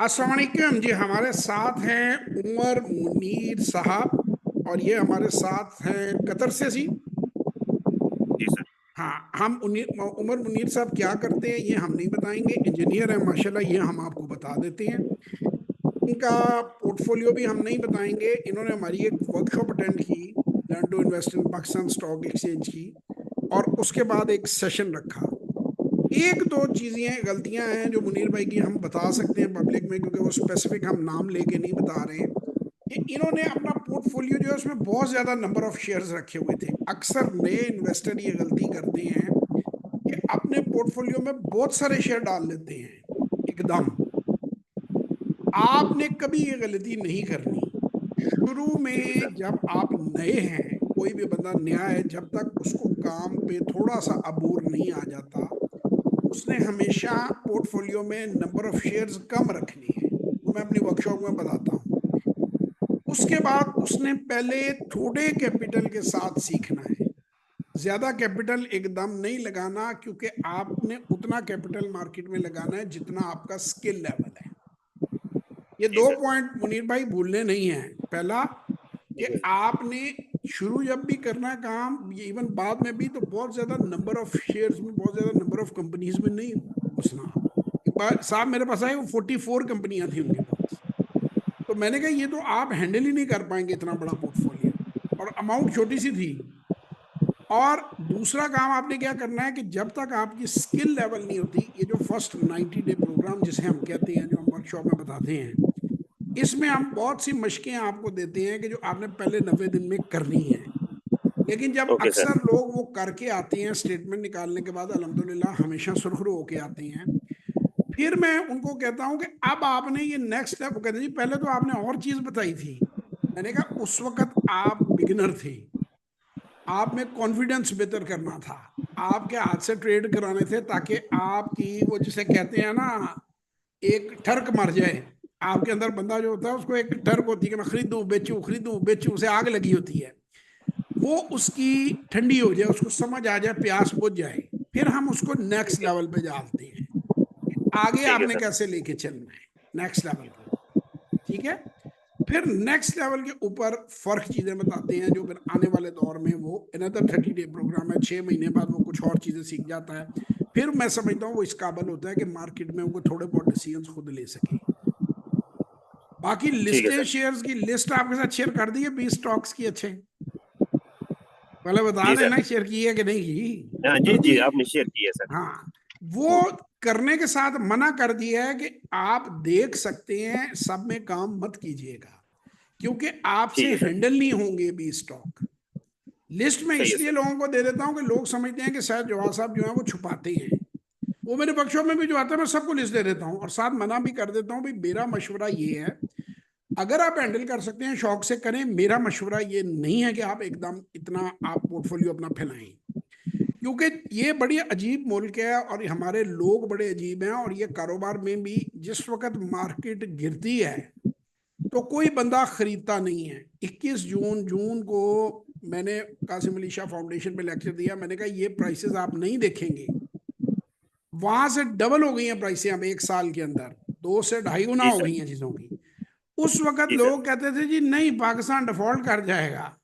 अस्सलाम वालेकुम जी। हमारे साथ हैं उमर मुनीर साहब और ये हमारे साथ हैं कतर से जी। जी सर। हाँ, हम उमर मुनीर साहब क्या करते हैं ये हम नहीं बताएंगे। इंजीनियर हैं माशाल्लाह, ये हम आपको बता देते हैं। इनका पोर्टफोलियो भी हम नहीं बताएंगे। इन्होंने हमारी एक वर्कशॉप अटेंड की, learn to invest in Pakistan stock exchange की, और उसके बाद एक सेशन रखा। एक दो चीजें गलतियां हैं जो मुनीर भाई की हम बता सकते हैं पब्लिक में, क्योंकि वो स्पेसिफिक हम नाम लेके नहीं बता रहे हैं। कि इन्होंने अपना पोर्टफोलियो जो है उसमें बहुत ज्यादा नंबर ऑफ शेयर्स रखे हुए थे। अक्सर नए इन्वेस्टर ये गलती करते हैं कि अपने पोर्टफोलियो में बहुत सारे शेयर डाल लेते हैं एकदम। आपने कभी ये गलती नहीं करनी। शुरू जी में सर। जब आप नए हैं, कोई भी बंदा नया है, जब तक उसको काम पे थोड़ा सा अबूर नहीं आ जाता, उसने हमेशा पोर्टफोलियो में नंबर ऑफ शेयर्स कम रखनी है। वो मैं अपनी वर्कशॉप में बताता हूँ। उसके बाद उसने पहले थोड़े कैपिटल के साथ सीखना है। ज्यादा कैपिटल एकदम नहीं लगाना, क्योंकि आपने उतना कैपिटल मार्केट में लगाना है जितना आपका स्किल लेवल है। ये जी दो सर। पॉइंट मुनीर भाई भूलने नहीं है। पहला जी कि सर। आपने शुरू जब भी करना है काम, ये इवन बाद में भी, तो बहुत ज्यादा नंबर ऑफ शेयर्स में, बहुत ज्यादा नंबर ऑफ कंपनीज में नहीं घुसना। एक बार साहब मेरे पास आए, वो 44 कंपनियां थी उनके पास। तो मैंने कहा ये तो आप हैंडल ही नहीं कर पाएंगे इतना बड़ा पोर्टफोलियो, और अमाउंट छोटी सी थी। और दूसरा काम आपने क्या करना है कि जब तक आपकी स्किल लेवल नहीं होती, ये जो फर्स्ट 90 डे प्रोग्राम जिसे हम कहते हैं, जो हम वर्कशॉप में बताते हैं, इसमें हम बहुत सी मशकें आपको देते हैं कि जो आपने पहले 90 दिन में करनी है। लेकिन जब ओके सर। अक्सर लोग वो करके आते हैं, स्टेटमेंट निकालने के बाद अल्हम्दुलिल्लाह हमेशा सुरखरू होके आते हैं। फिर मैं उनको कहता हूं कि अब आपने ये नेक्स्ट स्टेप, कहते हैं जी पहले तो आपने और चीज बताई थी। मैंने कहा उस वक्त आप बिगिनर थे, आप में कॉन्फिडेंस बेहतर करना था, आपके हाथ से ट्रेड कराने थे, ताकि आपकी वो जिसे कहते हैं ना, एक ठर्क मर जाए। आपके अंदर बंदा जो होता है उसको एक ठर्क होती है कि मैं खरीदूं बेचूं, उसे आग लगी होती है। वो उसकी ठंडी हो जाए, उसको समझ आ जाए, प्यास बुझ जाए, फिर हम उसको नेक्स्ट ठीक है। लेवल पे डालते हैं। आगे ठीक है आपने सर। कैसे लेके चलना है नेक्स्ट लेवल को। ठीक है। फिर नेक्स्ट लेवल के ऊपर फर्क चीजें बताते हैं, जो फिर आने वाले दौर में वो अनदर 30 डे प्रोग्राम है, 6 महीने बाद वो कुछ और चीजें सीख जाता है। फिर मैं समझता हूँ वो इस काबिल होता है कि मार्केट में वो थोड़े बहुत डिसीजन खुद ले सके। बाकी ठीक है लिस्टें, सर। शेयर्स की लिस्ट आपके साथ शेयर कर दी है 20 स्टॉक्स की। अच्छे, पहले बता जी सर। देना शेयर की है कि नहीं की। हाँ जी कर दी जी, है। आपने शेयर किया सर। हाँ, वो करने के साथ मना कर दिया है कि आप देख सकते हैं, सब में काम मत कीजिएगा, क्योंकि ठीक आपसे है सर। हैंडल नहीं होंगे भी स्टॉक। लिस्ट में सही है इसलिए सर। लोगों को दे देता हूं कि लोग समझते हैं कि शायद जवाब साहब जो है वो छुपाते हैं। वो मेरे वर्कशॉप में भी जो आता है मैं सबको लिस्ट दे देता हूं, और साथ मना भी कर देता हूं, भाई मेरा मशवरा ये है, अगर आप हैंडल कर सकते हैं शौक से करें। मेरा मशवरा ये नहीं है कि आप एकदम इतना आप पोर्टफोलियो अपना फैलाएं, क्योंकि ये बड़ी अजीब मुल्क है और हमारे लोग बड़े अजीब हैं। और ये कारोबार में भी जिस वक्त मार्केट गिरती है तो कोई बंदा खरीदता नहीं है। 21 जून को मैंने कासिम अली शाह फाउंडेशन पे लेक्चर दिया। मैंने कहा ये प्राइसेस आप नहीं देखेंगे, वहां से डबल हो गई हैं प्राइसें अब एक साल के अंदर, 2 से ढाई गुना जी हो सर। गई हैं चीजों की। उस वक्त जी सर। लोग कहते थे जी नहीं पाकिस्तान डिफॉल्ट कर जाएगा।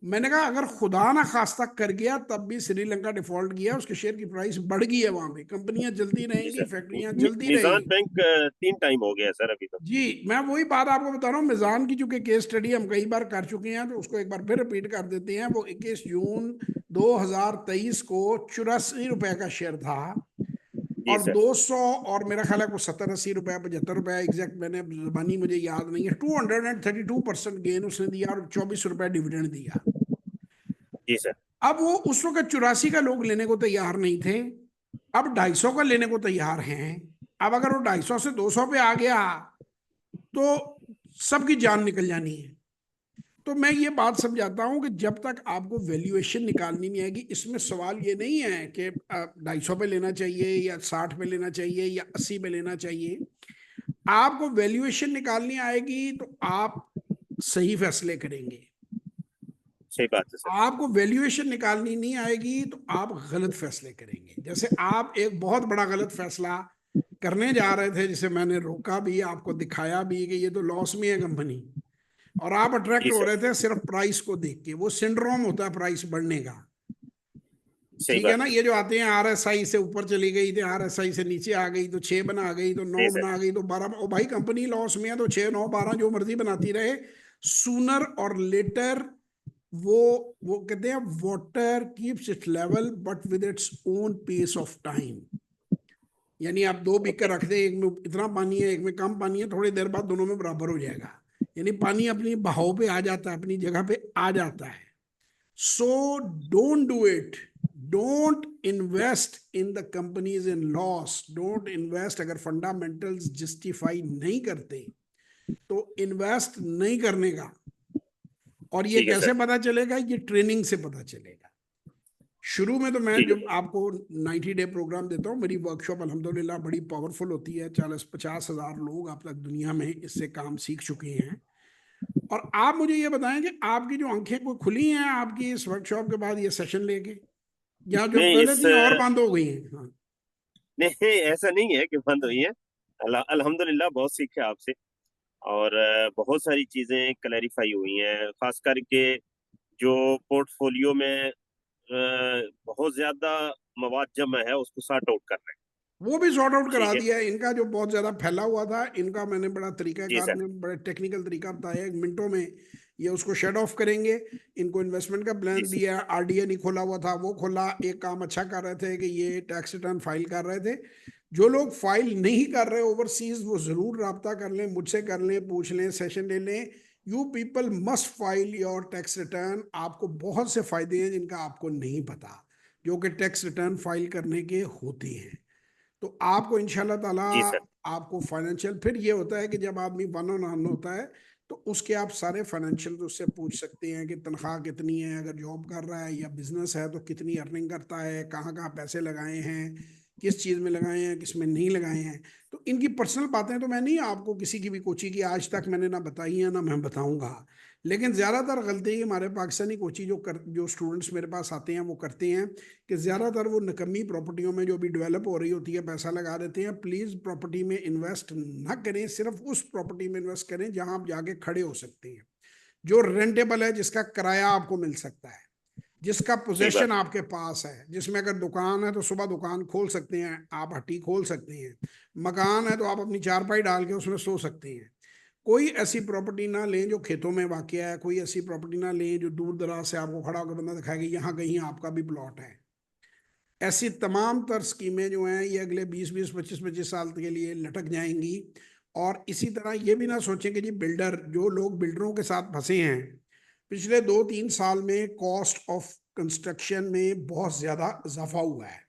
मैंने कहा अगर खुदा ना खास्ता कर गया तब भी श्रीलंका डिफॉल्ट किया, उसके शेयर की प्राइस बढ़ गई है, वहां पे कंपनियां जल्दी जी रहेंगी, सर। फैक्ट्रियां जल्दी मिजान रहेंगी। बैंक 3 टाइम हो गया सर अभी तो। जी, मैं वही बात आपको बता रहा हूँ। मिजान की चूंकि केस स्टडी हम कई बार कर चुके हैं, तो उसको एक बार फिर रिपीट कर देते हैं। वो 21 जून 2023 को 84 रुपए का शेयर था, जी और सर। 200, और मेरा ख्याल है को 70-80 रुपया, 75 रुपया एग्जैक्ट, मैंने जबानी मुझे याद नहीं है, 232% गेन उसने दिया, और 24 रुपया डिविडेंड दिया। जी सर। अब वो उस वक्त 84 का लोग लेने को तैयार नहीं थे, अब 250 का लेने को तैयार हैं। अब अगर वो 250 से 200 पे आ गया तो सबकी जान निकल जानी है। तो मैं ये बात समझाता हूं कि जब तक आपको वैल्यूएशन निकालनी नहीं आएगी, इसमें सवाल ये नहीं है कि 250 पे लेना चाहिए या 60 पे लेना चाहिए या 80 पे लेना चाहिए। आपको वैल्यूएशन निकालनी आएगी तो आप सही फैसले करेंगे। सही बात है सर। आपको वैल्यूएशन निकालनी नहीं आएगी तो आप गलत फैसले करेंगे। जैसे आप एक बहुत बड़ा गलत फैसला करने जा रहे थे, जिसे मैंने रोका भी, आपको दिखाया भी कि ये तो लॉस में है कंपनी, और आप अट्रैक्ट जी हो सर, रहे थे सिर्फ प्राइस को देख के। वो सिंड्रोम होता है प्राइस बढ़ने का, सही ठीक है बात ना। है ये सर। जो आते हैं RSI से ऊपर चली गई थी, RSI से नीचे आ गई तो 6 बना गई, तो 9 जी सर, बना गई, तो 12। ओ भाई कंपनी लॉस में है तो 6 9 12 जो मर्जी बनाती रहे, सूनर और लेटर वो वो कहते हैं water keeps its level but with its own pace of time. यानी आप दो बीकर ओके। रख दें, एक में इतना पानी है एक में कम पानी है, थोड़ी देर बाद दोनों में बराबर हो जाएगा। यानी पानी अपनी बहाव पे आ जाता है, अपनी जगह पे आ जाता है। So don't do it. Don't invest in the companies in loss. Don't invest अगर फंडामेंटल्स जस्टिफाई नहीं करते तो इन्वेस्ट नहीं करने का। और ये ठीक है कैसे सर। पता चलेगा? ये ट्रेनिंग से पता चलेगा। शुरू में तो मैं ठीक है जब आपको 90 डे प्रोग्राम देता हूँ, मेरी वर्कशॉप अल्हम्दुलिल्लाह बड़ी पावरफुल होती है। 40-50 हजार लोग अब तक दुनिया में इससे काम सीख चुके हैं। और आप मुझे ये बताएं कि आपकी जो आंखें को खुली हैं आपकी इस वर्कशॉप के बाद ये सेशन लेके, या जो नहीं पहले इस थी और बंद हो गई हैं? हाँ। नहीं, ऐसा नहीं है कि बंद हुई है। अल्हम्दुलिल्लाह बहुत सीखे आपसे, और बहुत सारी चीजें क्लैरिफाई हुई हैं, खास करके जो पोर्टफोलियो में बहुत ज्यादा मवाद जमा है उसको सॉर्ट आउट करना है। वो भी सॉर्ट आउट करा ठीक है। दिया है। इनका जो बहुत ज्यादा फैला हुआ था, इनका मैंने बड़ा जी तरीकाकार सर। में बड़े टेक्निकल तरीका बताया, 1 मिनटों में ये उसको शट ऑफ करेंगे। इनको इन्वेस्टमेंट का जी प्लान सर। दिया, RDA नहीं खोला हुआ था वो खोला। एक काम अच्छा कर रहे थे कि ये टैक्स रिटर्न फाइल कर रहे थे। जो लोग फाइल नहीं कर रहे ओवरसीज, वो जरूर राब्ता कर लें, मुझसे कर लें, पूछ लें, सेशन ले लें। You people must file your tax return. आपको बहुत से फायदे हैं जिनका आपको नहीं पता, जो कि टैक्स रिटर्न फाइल करने के होते हैं। तो आपको इंशाल्लाह ताला, जी सर। आपको फाइनेंशियल, फिर ये होता है कि जब आदमी वन ऑन वन होता है तो उसके आप सारे फाइनेंशियल उससे पूछ सकते हैं कि तनख्वाह कितनी है, अगर जॉब कर रहा है या बिजनेस है तो कितनी अर्निंग करता है, कहाँ कहाँ पैसे लगाए हैं, किस चीज़ में लगाए हैं, किस में नहीं लगाए हैं। तो इनकी पर्सनल बातें तो मैं नहीं आपको किसी की भी कोची की आज तक मैंने ना बताई है ना मैं बताऊंगा। लेकिन ज़्यादातर गलती हमारे पाकिस्तानी कोची जो स्टूडेंट्स मेरे पास आते हैं वो करते हैं कि ज़्यादातर वो निकम्मी प्रॉपर्टियों में जो भी डेवलप हो रही होती है पैसा लगा देते हैं। प्लीज़ प्रॉपर्टी में इन्वेस्ट ना करें, सिर्फ उस प्रॉपर्टी में इन्वेस्ट करें जहां आप जाके खड़े हो सकते हैं, जो रेंटेबल है, जिसका किराया आपको मिल सकता है, जिसका सही बात। पोजेशन आपके पास है, जिसमें अगर दुकान है तो सुबह दुकान खोल सकते हैं आप, हट्टी खोल सकते हैं। मकान है तो आप अपनी चारपाई डाल के उसमें सो सकते हैं। कोई ऐसी प्रॉपर्टी ना लें जो खेतों में वाक़या है, कोई ऐसी प्रॉपर्टी ना लें जो दूर दराज से आपको खड़ा होकर बंदा दिखाएगा यहाँ कहीं आपका भी प्लॉट है। ऐसी तमाम तर स्कीमें जो हैं ये अगले 20-20 25-25 साल के लिए लटक जाएंगी। और इसी तरह ये भी ना सोचें कि जी बिल्डर, जो लोग बिल्डरों के साथ फंसे हैं, पिछले 2-3 साल में कॉस्ट ऑफ कंस्ट्रक्शन में बहुत ज्यादा इजाफा हुआ है।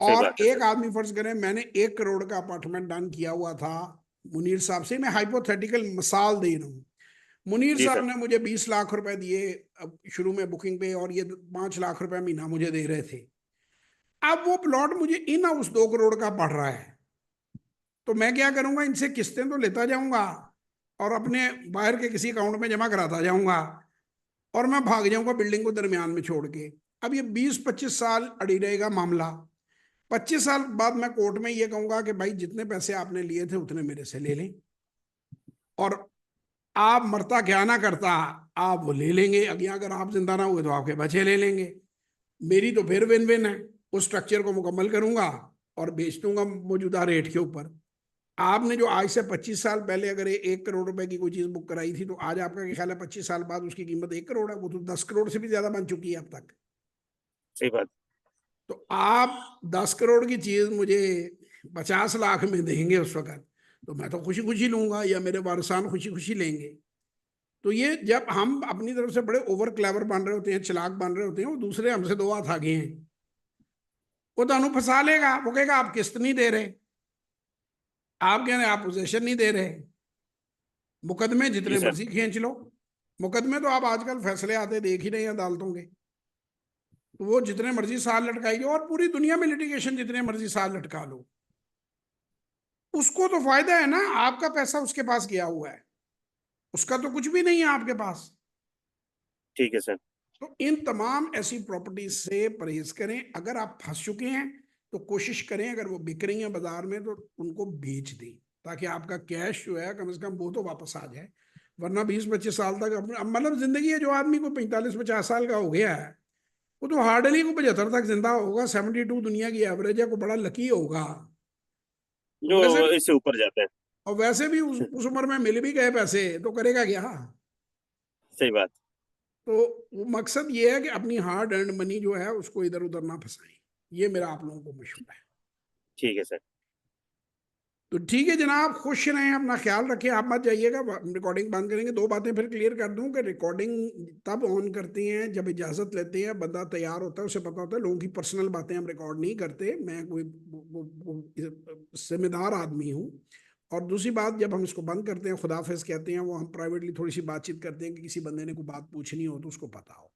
सही और बात है एक सर। आदमी फर्ज करें, मैंने 1 करोड़ का अपार्टमेंट डन किया हुआ था मुनीर साहब से, मैं हाइपोथेटिकल मिसाल दे रहा हूँ। मुनीर जी साहब सर। ने मुझे 20 लाख रुपए दिए अब शुरू में बुकिंग पे, और ये 5 लाख रुपए महीना मुझे दे रहे थे। अब वो प्लॉट मुझे इन हाउस 2 करोड़ का पड़ रहा है, तो मैं क्या करूंगा? इनसे किस्तें तो लेता जाऊंगा और अपने बाहर के किसी अकाउंट में जमा कराता जाऊंगा, और मैं भाग जाऊंगा बिल्डिंग को दरमियान में छोड़ के। अब ये 20-25 साल अड़ी रहेगा मामला। 25 साल बाद मैं कोर्ट में ये कहूंगा कि भाई जितने पैसे आपने लिए थे उतने मेरे से ले लें, और आप मरता क्या ना करता, आप वो ले लेंगे। अभी अगर आप जिंदा ना हुए तो आपके बच्चे ले लेंगे। मेरी तो फिर विन विन है। उस स्ट्रक्चर को मुकम्मल करूंगा और बेच दूंगा मौजूदा रेट के ऊपर। आपने जो आज से 25 साल पहले अगर 1 करोड़ रुपए की कोई चीज बुक कराई थी, तो आज आपका क्या ख्याल है 25 साल बाद उसकी कीमत 1 करोड़ है? वो तो 10 करोड़ से भी ज्यादा बन चुकी है अब तक। सही बात। तो आप 10 करोड़ की चीज मुझे 50 लाख में देंगे उस वक्त, तो मैं तो खुशी खुशी लूंगा या मेरे वारसान खुशी खुशी लेंगे। तो ये जब हम अपनी तरफ से बड़े ओवर क्लेवर बन रहे होते हैं, चालाक बन रहे होते हैं, वो दूसरे हमसे 2 हाथ आगे हैं। वो तो फंसा लेगा, वो कहेगा आप किस्त नहीं दे रहे, आप कह रहे हैं आप पोजेशन नहीं दे रहे। मुकदमे जी जितने सर। मर्जी खींच लो। मुकदमे तो आप आजकल फैसले आते देख ही रहे हैं अदालतों के। तो वो जितने मर्जी साल लटकाई जाओ, और पूरी दुनिया में लिटिगेशन जितने मर्जी साल लटका लो, उसको तो फायदा है ना, आपका पैसा उसके पास गया हुआ है, उसका तो कुछ भी नहीं है आपके पास। ठीक है सर। तो इन तमाम ऐसी प्रॉपर्टीज से परहेज करें। अगर आप फंस चुके हैं तो कोशिश करें अगर वो बिक रही हैं बाजार में तो उनको बेच दें, ताकि आपका कैश जो है कम से कम वो तो वापस आ जाए। वरना 20-25 साल तक मतलब जिंदगी है, जो आदमी को 45-50 साल का हो गया है वो तो हार्डली को 75 तक जिंदा होगा। 72 दुनिया की एवरेज है, को बड़ा लकी होगा। जो वैसे इससे ऊपर जाते हैं। और वैसे भी उस उम्र में मिल भी गए पैसे तो करेगा क्या। सही बात। तो वो मकसद ये है कि अपनी हार्ड अर्न मनी जो है उसको इधर उधर ना फंसाएं। ये मेरा आप लोगों को मशवरा है। ठीक है सर। तो ठीक है जनाब, खुश रहें, अपना ख्याल रखें, आप मत जाइएगा। रिकॉर्डिंग बंद करेंगे। दो बातें फिर क्लियर कर दूं कि रिकॉर्डिंग तब ऑन करते हैं जब इजाज़त लेते हैं, बंदा तैयार होता है, उसे पता होता है। लोगों की पर्सनल बातें हम रिकॉर्ड नहीं करते। मैं कोई जिम्मेदार आदमी हूँ। और दूसरी बात, जब हम इसको बंद करते हैं, खुदाफिज कहते हैं, वो हम प्राइवेटली थोड़ी सी बातचीत करते हैं कि किसी बंदे ने कोई बात पूछनी हो तो उसको पता हो।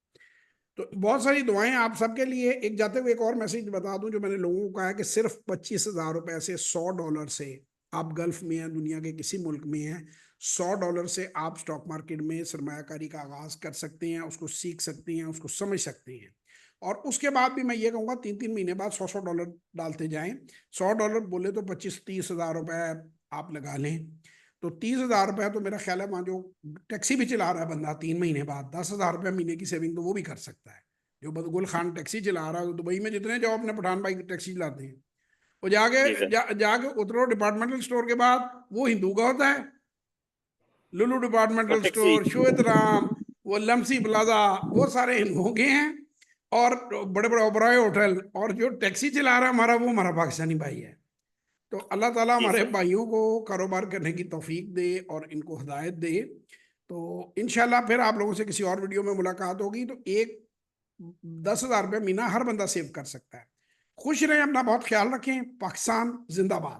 तो बहुत सारी दुआएं आप सबके लिए। एक जाते हुए एक और मैसेज बता दूं जो मैंने लोगों को कहा है कि सिर्फ 25,000 रुपए से, $100 से, आप गल्फ में हैं, दुनिया के किसी मुल्क में हैं, $100 से आप स्टॉक मार्केट में सरमायाकारी का आगाज कर सकते हैं, उसको सीख सकते हैं, उसको समझ सकते हैं। और उसके बाद भी मैं ये कहूँगा 3-3 महीने बाद $100 डालते जाएं। $100 बोले तो 25-30 हज़ार रुपए आप लगा लें। तो 30,000 रुपये तो मेरा ख्याल है वहाँ जो टैक्सी भी चला रहा है बंदा 3 महीने बाद, 10,000 रुपये महीने की सेविंग तो वो भी कर सकता है। जो बदगुल खान टैक्सी चला रहा है, दुबई में जितने जाओ अपने पठान भाई टैक्सी चलाते हैं, वो जी सर। जाके उतरो डिपार्टमेंटल स्टोर के बाद, वो हिंदू का होता है। लुलु और डिपार्टमेंटल टैक्सी। स्टोर, श्वेत राम, वो लमसी प्लाजा, वो सारे हिंदुओं के हैं। और बड़े बड़े ओबराय होटल। और जो टैक्सी चला रहा है हमारा, वो हमारा पाकिस्तानी भाई है। तो अल्लाह ताला जी हमारे सर। भाइयों को कारोबार करने की तौफीक दे और इनको हिदायत दे। तो इंशाल्लाह फिर आप लोगों से किसी और वीडियो में मुलाकात होगी। तो एक 10,000 रुपये महीना हर बंदा सेव कर सकता है। खुश रहें, अपना बहुत ख्याल रखें। पाकिस्तान जिंदाबाद।